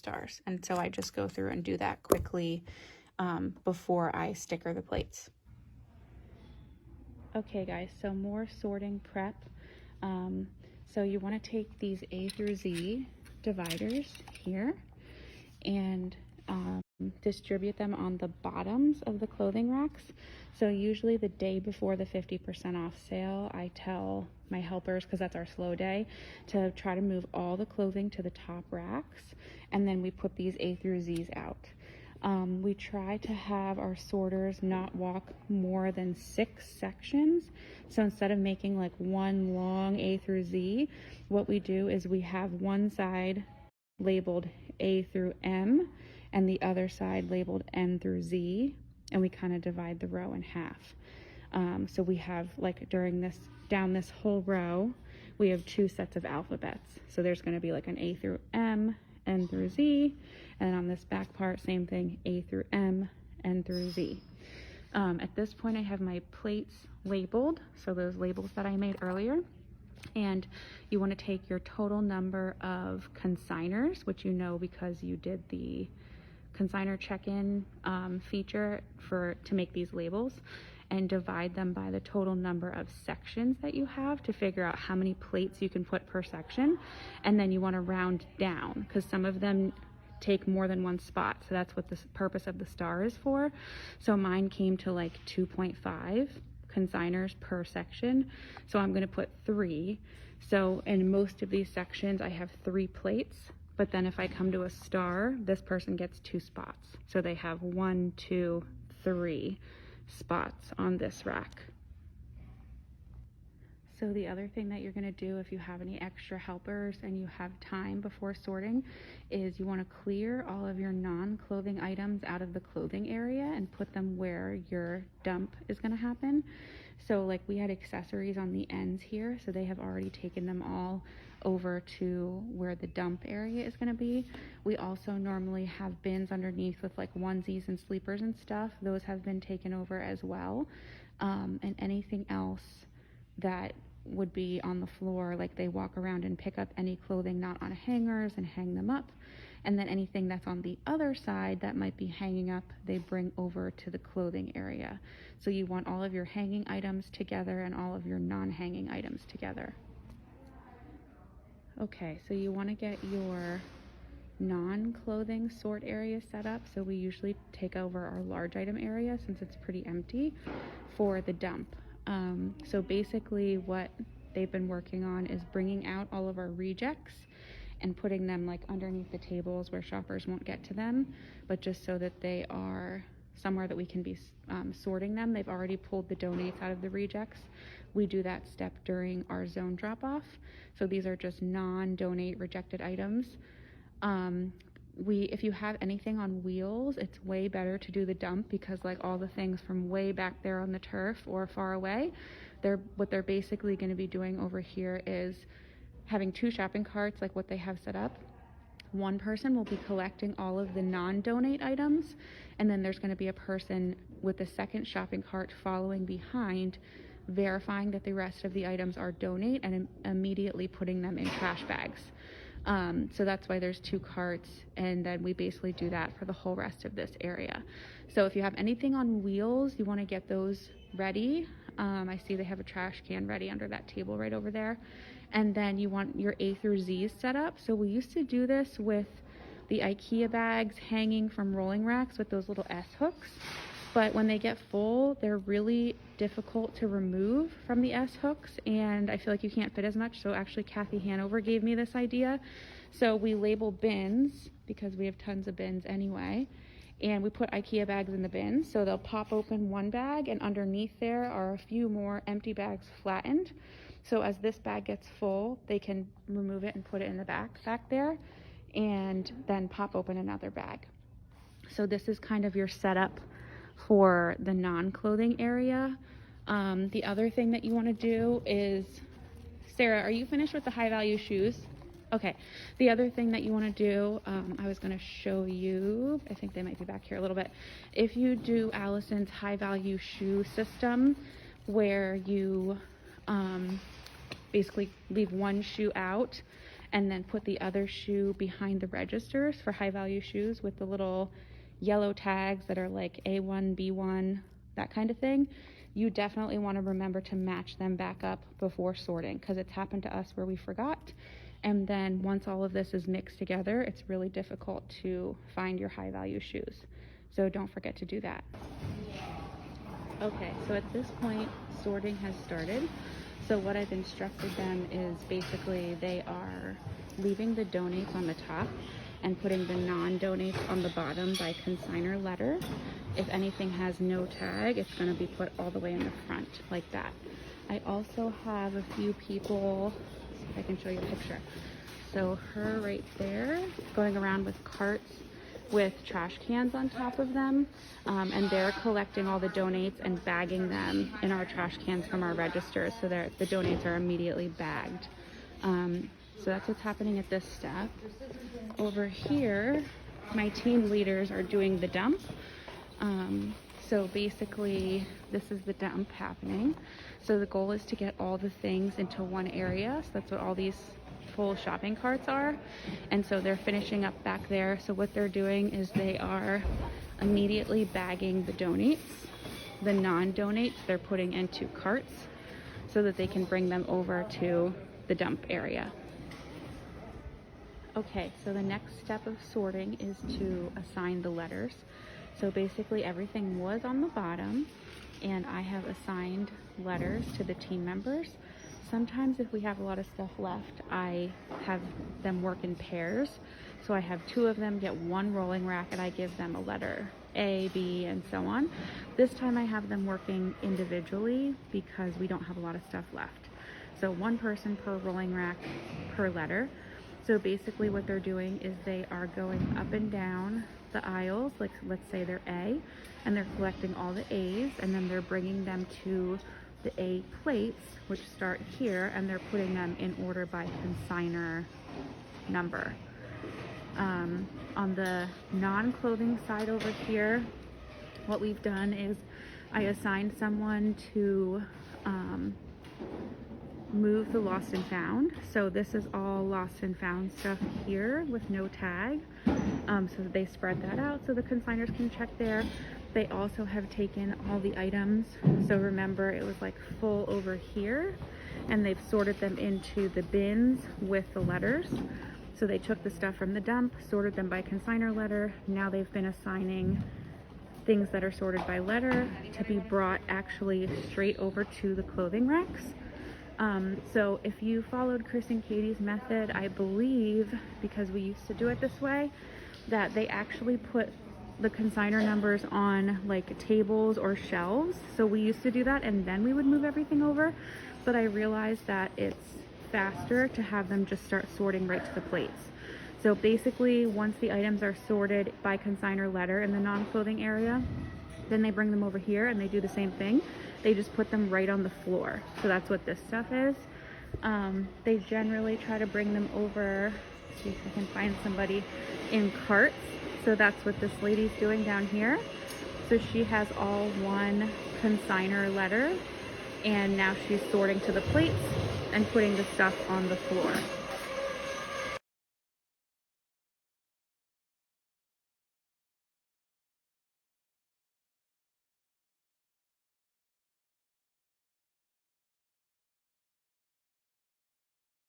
stars. And so I just go through and do that quickly before I sticker the plates. Okay guys, so more sorting prep. So you want to take these A through Z dividers here and distribute them on the bottoms of the clothing racks. So usually the day before the 50% off sale, I tell my helpers, because that's our slow day, to try to move all the clothing to the top racks, and then we put these A through Z's out. We try to have our sorters not walk more than 6 sections. So instead of making like one long A through Z, what we do is we have one side labeled A through M and the other side labeled N through Z, and we kind of divide the row in half. So we have, like, down this whole row, we have 2 sets of alphabets. So there's going to be like an A through M, N through Z, and on this back part, same thing, A through M, N through Z. At this point, I have my plates labeled, so those labels that I made earlier. And you want to take your total number of consigners, which you know because you did the consigner check-in feature to make these labels, and divide them by the total number of sections that you have to figure out how many plates you can put per section. And then you want to round down, because some of them take more than one spot, so that's what the purpose of the star is for. So mine came to like 2.5 consigners per section, so I'm going to put 3. So in most of these sections I have 3 plates, but then if I come to a star, this person gets 2 spots, so they have 1, 2, 3 spots on this rack. So the other thing that you're going to do if you have any extra helpers and you have time before sorting is you want to clear all of your non-clothing items out of the clothing area and put them where your dump is going to happen. So like we had accessories on the ends here, so they have already taken them all over to where the dump area is going to be. We also normally have bins underneath with like onesies and sleepers and stuff. Those have been taken over as well. And anything else that would be on the floor, like they walk around and pick up any clothing not on hangers and hang them up. And then anything that's on the other side that might be hanging up, they bring over to the clothing area. So you want all of your hanging items together and all of your non-hanging items together. Okay, so you want to get your non-clothing sort area set up. So we usually take over our large item area since it's pretty empty for the dump. So basically what they've been working on is bringing out all of our rejects and putting them like underneath the tables where shoppers won't get to them, but just so that they are somewhere that we can be sorting them. They've already pulled the donates out of the rejects. We do that step during our zone drop off. So these are just non-donate rejected items. If you have anything on wheels, it's way better to do the dump, because like all the things from way back there on the turf or far away, what they're basically going to be doing over here is having 2 shopping carts like what they have set up. One person will be collecting all of the non-donate items, and then there's going to be a person with the second shopping cart following behind, verifying that the rest of the items are donate and immediately putting them in trash bags. So that's why there's 2 carts, and then we basically do that for the whole rest of this area. So if you have anything on wheels, you want to get those ready. I see they have a trash can ready under that table right over there. And then you want your A through Z's set up. So we used to do this with the IKEA bags hanging from rolling racks with those little S hooks. But when they get full, they're really difficult to remove from the S hooks, and I feel like you can't fit as much. So actually Kathy Hanover gave me this idea. So we label bins, because we have tons of bins anyway, and we put IKEA bags in the bins. So they'll pop open one bag, and underneath there are a few more empty bags flattened. So as this bag gets full, they can remove it and put it in the back there, and then pop open another bag. So this is kind of your setup for the non-clothing area. The other thing that you want to do is, Sarah, are you finished with the high value shoes? Okay, the other thing that you want to do, I was going to show you, I think they might be back here a little bit. If you do Allison's high value shoe system, where you basically leave one shoe out and then put the other shoe behind the registers for high value shoes with the little yellow tags that are like A1, B1, that kind of thing, you definitely want to remember to match them back up before sorting, because it's happened to us where we forgot. And then once all of this is mixed together, it's really difficult to find your high value shoes. So don't forget to do that. Okay, so at this point, sorting has started. So what I've instructed them is basically they are leaving the donates on the top and putting the non-donates on the bottom by consignor letter. If anything has no tag, it's going to be put all the way in the front like that. I also have a few people, if I can show you a picture. So her right there going around with carts with trash cans on top of them, and they're collecting all the donates and bagging them in our trash cans from our registers, so the donates are immediately bagged. So that's what's happening at this step. Over here, my team leaders are doing the dump. So basically, this is the dump happening. So the goal is to get all the things into one area. So that's what all these full shopping carts are. And so they're finishing up back there. So what they're doing is they are immediately bagging the donates. The non-donates they're putting into carts so that they can bring them over to the dump area. Okay, so the next step of sorting is to assign the letters. So basically everything was on the bottom, and I have assigned letters to the team members. Sometimes if we have a lot of stuff left, I have them work in pairs. So I have two of them get one rolling rack, and I give them a letter A, B, and so on. This time I have them working individually because we don't have a lot of stuff left. So one person per rolling rack per letter. So basically what they're doing is they are going up and down the aisles, like let's say they're A, and they're collecting all the A's, and then they're bringing them to the A plates, which start here, and they're putting them in order by consignor number. On the non-clothing side over here, what we've done is I assigned someone to move the lost and found. So this is all lost and found stuff here with no tag. So they spread that out so the consignors can check there. They also have taken all the items. So remember, it was like full over here, and they've sorted them into the bins with the letters. So they took the stuff from the dump, sorted them by consignor letter. Now they've been assigning things that are sorted by letter to be brought actually straight over to the clothing racks. So if you followed Chris and Katie's method, I believe, because we used to do it this way, that they actually put the consignor numbers on like tables or shelves. So we used to do that, and then we would move everything over. But I realized that it's faster to have them just start sorting right to the plates. So basically, once the items are sorted by consignor letter in the non-clothing area, then they bring them over here and they do the same thing. They just put them right on the floor. So that's what this stuff is. They generally try to bring them over, see if I can find somebody, in carts. So that's what this lady's doing down here. So she has all one consignor letter, and now she's sorting to the plates and putting the stuff on the floor.